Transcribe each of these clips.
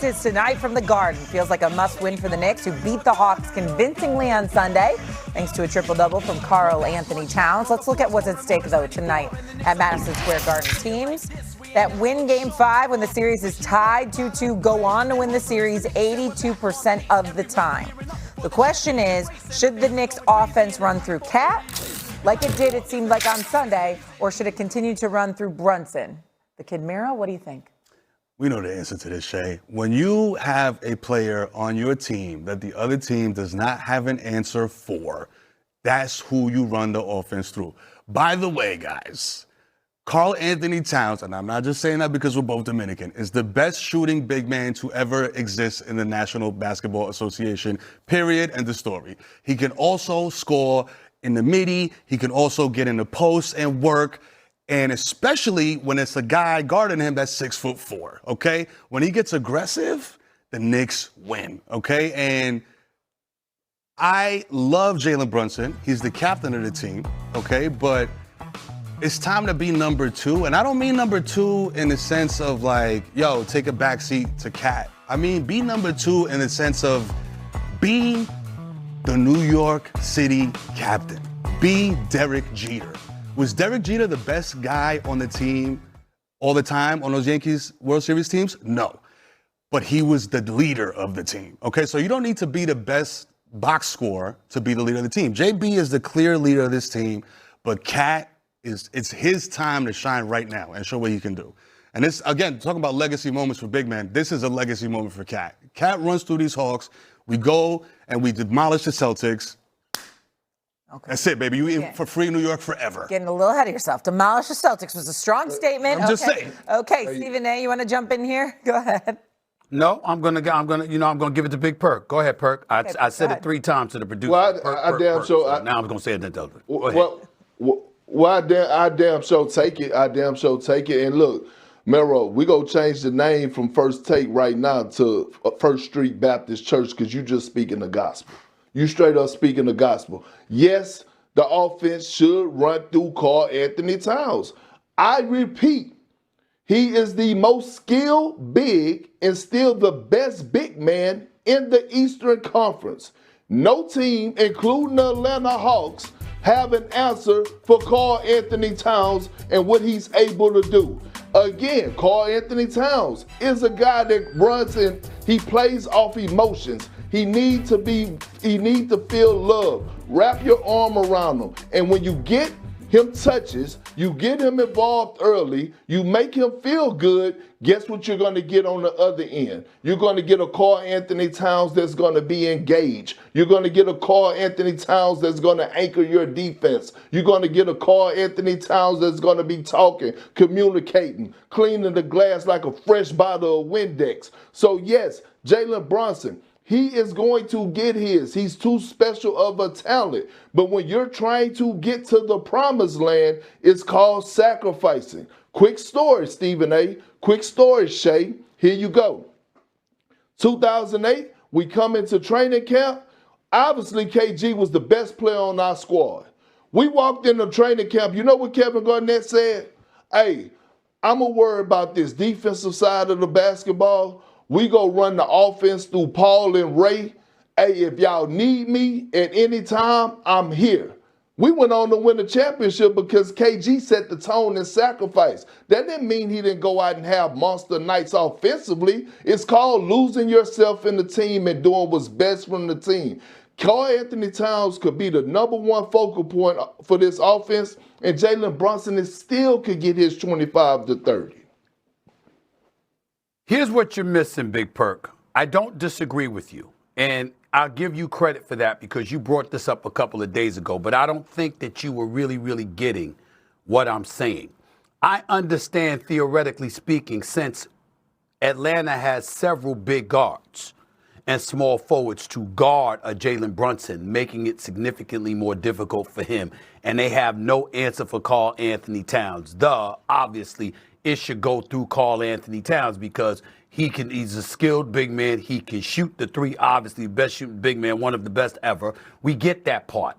is tonight from the Garden. Feels like a must-win for the Knicks, who beat the Hawks convincingly on Sunday, thanks to a triple-double from Karl-Anthony Towns. Let's look at what's at stake, though, tonight at Madison Square Garden. Teams that win Game 5 when the series is tied 2-2 go on to win the series 82% of the time. The question is, should the Knicks offense run through Cat, like it did, it seemed like, on Sunday, or should it continue to run through Brunson? The Kid Mero, what do you think? We know the answer to this, Shay. When you have a player on your team that the other team does not have an answer for, that's who you run the offense through. By the way, guys, Karl-Anthony Towns, and I'm not just saying that because we're both Dominican, is the best shooting big man to ever exist in the National Basketball Association, period, end of story. He can also score in the midi. He can also get in the post and work. And especially when it's a guy guarding him that's 6'4", okay? When he gets aggressive, the Knicks win, okay? And I love Jalen Brunson. He's the captain of the team, okay? But it's time to be number two. And I don't mean number two in the sense of like, yo, take a backseat to Cat. I mean, be number two in the sense of be the New York City captain. Be Derek Jeter. Was Derek Jeter the best guy on the team all the time on those Yankees World Series teams? No. But he was the leader of the team. Okay, so you don't need to be the best box scorer to be the leader of the team. JB is the clear leader of this team, but Cat it's his time to shine right now and show what he can do. And this, again, talking about legacy moments for big man, this is a legacy moment for Cat. Cat runs through these Hawks. We go and we demolish the Celtics. Okay. That's it, baby. You eat for free in New York forever. Getting a little ahead of yourself. Demolish the Celtics was a strong statement. I'm just saying. Okay, Stephen A, you want to jump in here? Go ahead. No, I'm gonna give it to Big Perk. Go ahead, Perk. I said it 3 times to the producer. Well, now I'm gonna say it to I damn sure take it. I damn sure take it. And look, Mero, we gonna change the name from First Take right now to First Street Baptist Church because you just speaking the gospel. You straight up speaking the gospel. Yes, the offense should run through Karl-Anthony Towns. I repeat, he is the most skilled big and still the best big man in the Eastern Conference. No team, including the Atlanta Hawks, have an answer for Karl-Anthony Towns and what he's able to do. Again, Karl-Anthony Towns is a guy that runs and he plays off emotions. He need to feel love. Wrap your arm around him. And when you get him touches, you get him involved early, you make him feel good, guess what you're going to get on the other end? You're going to get a Karl-Anthony Towns that's going to be engaged. You're going to get a Karl-Anthony Towns that's going to anchor your defense. You're going to get a Karl-Anthony Towns that's going to be talking, communicating, cleaning the glass like a fresh bottle of Windex. So yes, Jalen Brunson, he is going to get his. He's too special of a talent. But when you're trying to get to the promised land, it's called sacrificing. Quick story, Stephen A. Quick story, Shay. Here you go. 2008, we come into training camp. Obviously, KG was the best player on our squad. We walked into training camp. You know what Kevin Garnett said? Hey, I'm going to worry about this defensive side of the basketball. We go run the offense through Paul and Ray. Hey, if y'all need me at any time, I'm here. We went on to win the championship because KG set the tone and sacrifice. That didn't mean he didn't go out and have monster nights offensively. It's called losing yourself in the team and doing what's best from the team. Karl-Anthony Towns could be the #1 focal point for this offense, and Jalen Brunson still could get his 25 to 30. Here's what you're missing, Big Perk. I don't disagree with you, and I'll give you credit for that because you brought this up a couple of days ago, but I don't think that you were really getting what I'm saying. I understand, theoretically speaking, since Atlanta has several big guards and small forwards to guard a Jalen Brunson, making it significantly more difficult for him, and they have no answer for Karl-Anthony Towns. Obviously, it should go through Karl-Anthony Towns because he's a skilled big man. He can shoot the three, obviously, best shooting big man, one of the best ever. We get that part.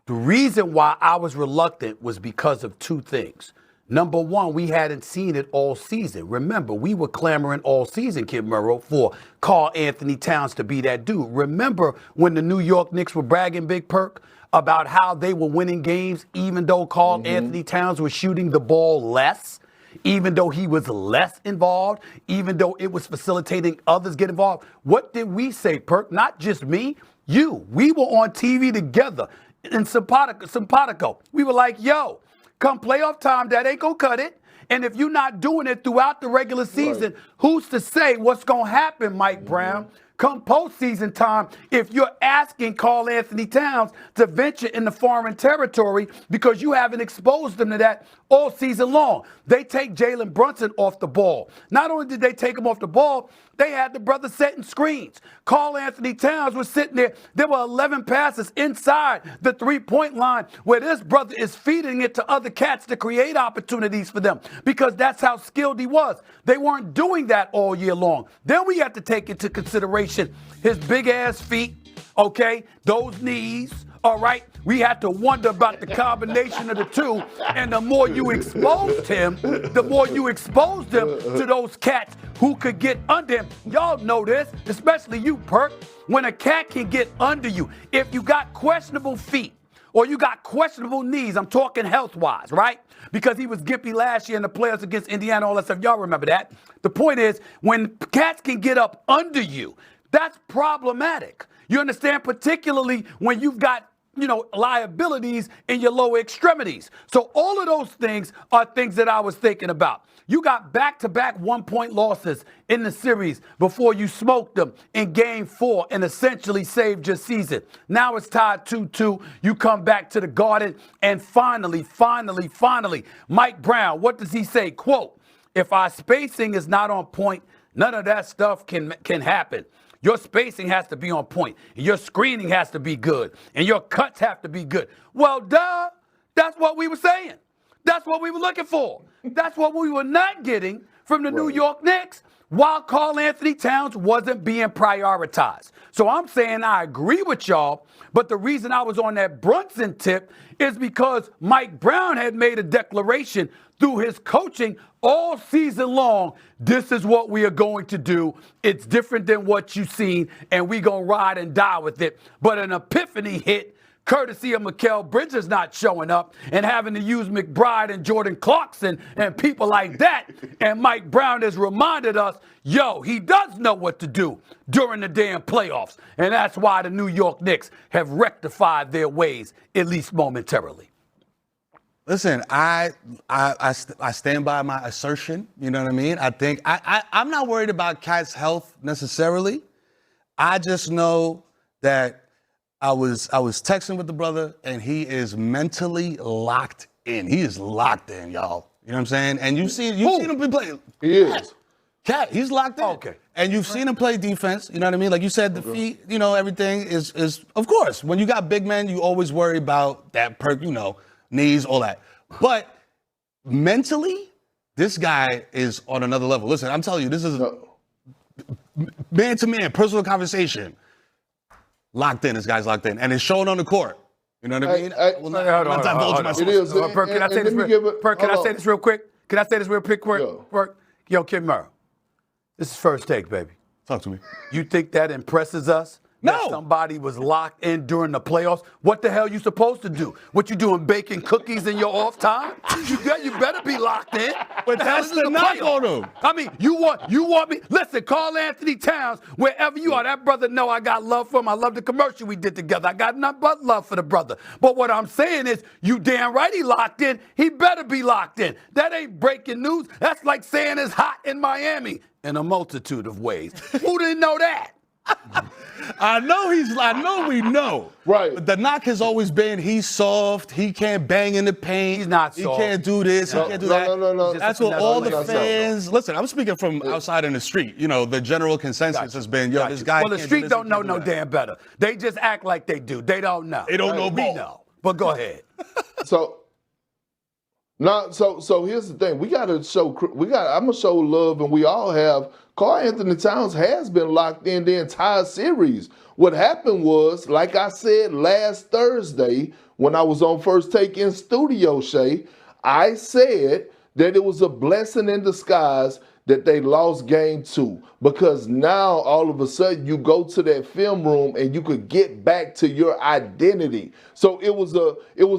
The reason why I was reluctant was because of 2 things. Number one, we hadn't seen it all season. Remember, we were clamoring all season, Kid Mero, for Karl-Anthony Towns to be that dude. Remember when the New York Knicks were bragging, Big Perk, about how they were winning games even though Karl-Anthony Towns was shooting the ball less, even though he was less involved, even though it was facilitating others get involved? What did we say, Perk? Not just me, you. We were on TV together in Simpatico. We were like, yo, come playoff time, that ain't gonna cut it. And if you're not doing it throughout the regular season, who's to say what's gonna happen, Mike Brown? Come postseason time, if you're asking Karl-Anthony Towns to venture into foreign territory because you haven't exposed them to that all season long. They take Jalen Brunson off the ball. Not only did they take him off the ball, they had the brother setting screens. Karl-Anthony Towns was sitting there. There were 11 passes inside the three-point line where this brother is feeding it to other cats to create opportunities for them because that's how skilled he was. They weren't doing that all year long. Then we have to take into consideration his big-ass feet, okay, those knees, all right? We had to wonder about the combination of the two, and the more you exposed him, the more you exposed him to those cats who could get under him. Y'all know this, especially you, Perk. When a cat can get under you, if you got questionable feet or you got questionable knees, I'm talking health-wise, right? Because he was gimpy last year in the playoffs against Indiana, all that stuff. Y'all remember that. The point is, when cats can get up under you, that's problematic. You understand? Particularly when you've got, liabilities in your lower extremities. So all of those things are things that I was thinking about. You got back-to-back one-point losses in the series before you smoked them in Game 4 and essentially saved your season. Now it's tied 2-2. You come back to the Garden, and finally, Mike Brown, what does he say? Quote, if our spacing is not on point, none of that stuff can happen. Your spacing has to be on point, and your screening has to be good, and your cuts have to be good. Well, duh, that's what we were saying. That's what we were looking for. That's what we were not getting from the New York Knicks while Karl-Anthony Towns wasn't being prioritized. So I'm saying I agree with y'all, but the reason I was on that Brunson tip is because Mike Brown had made a declaration through his coaching all season long. This is what we are going to do. It's different than what you've seen, and we gonna ride and die with it. But an epiphany hit, courtesy of Mikal Bridges not showing up and having to use McBride and Jordan Clarkson and people like that. And Mike Brown has reminded us, he does know what to do during the damn playoffs. And that's why the New York Knicks have rectified their ways, at least momentarily. Listen, I stand by my assertion. You know what I mean? I think I'm not worried about Cat's health necessarily. I just know that I was texting with the brother, and he is mentally locked in. He is locked in, y'all. You know what I'm saying? And you've seen him play. He is. Cat, he's locked in. Okay. And you've seen him play defense. You know what I mean? Like you said, the feet. Everything is of course. When you got big men, you always worry about that perk. Knees, all that. But mentally, this guy is on another level. Listen, I'm telling you, this is man-to-man, personal conversation. Locked in. This guy's locked in. And it's shown on the court. You know what I mean? Hold on. It is. Perk, can I say this real quick? Can I say this real quick? Perk? Yo, Kid Mero, this is First Take, baby. Talk to me. You think that impresses us? No. That somebody was locked in during the playoffs? What the hell you supposed to do? What you doing, baking cookies in your off time? You better be locked in. But that's the knock on him. I mean, you want me? Listen, Karl-Anthony Towns, wherever you are, that brother know I got love for him. I love the commercial we did together. I got nothing but love for the brother. But what I'm saying is, you damn right he locked in. He better be locked in. That ain't breaking news. That's like saying it's hot in Miami in a multitude of ways. Who didn't know that? I know we know. Right. But the knock has always been he's soft, he can't bang in the paint. He's not soft. He can't do this, he can't do that. No. That's what all the fans, listen, I'm speaking from outside in the street. The general consensus has been, this guy Well, the street don't know no damn better. They just act like they do. They don't know. They don't know We ball. know. But go ahead. So here's the thing. I'm gonna show love, and we all have. Karl-Anthony Towns has been locked in the entire series. What happened was, like I said last Thursday when I was on First Take in studio, Shay, I said that it was a blessing in disguise that they lost game 2, because now all of a sudden you go to that film room and you could get back to your identity. So it was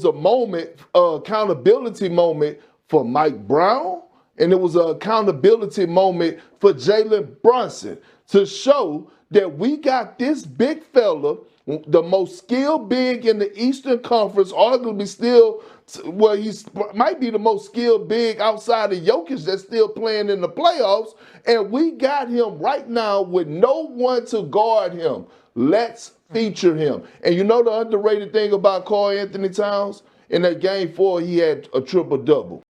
a moment, accountability moment for Mike Brown, and it was an accountability moment for Jalen Brunson to show that we got this big fella, the most skilled big in the Eastern Conference, arguably still, well, he might be the most skilled big outside of Jokic that's still playing in the playoffs, and we got him right now with no one to guard him. Let's feature him. And you know the underrated thing about Karl-Anthony Towns? In that game 4, he had a triple-double.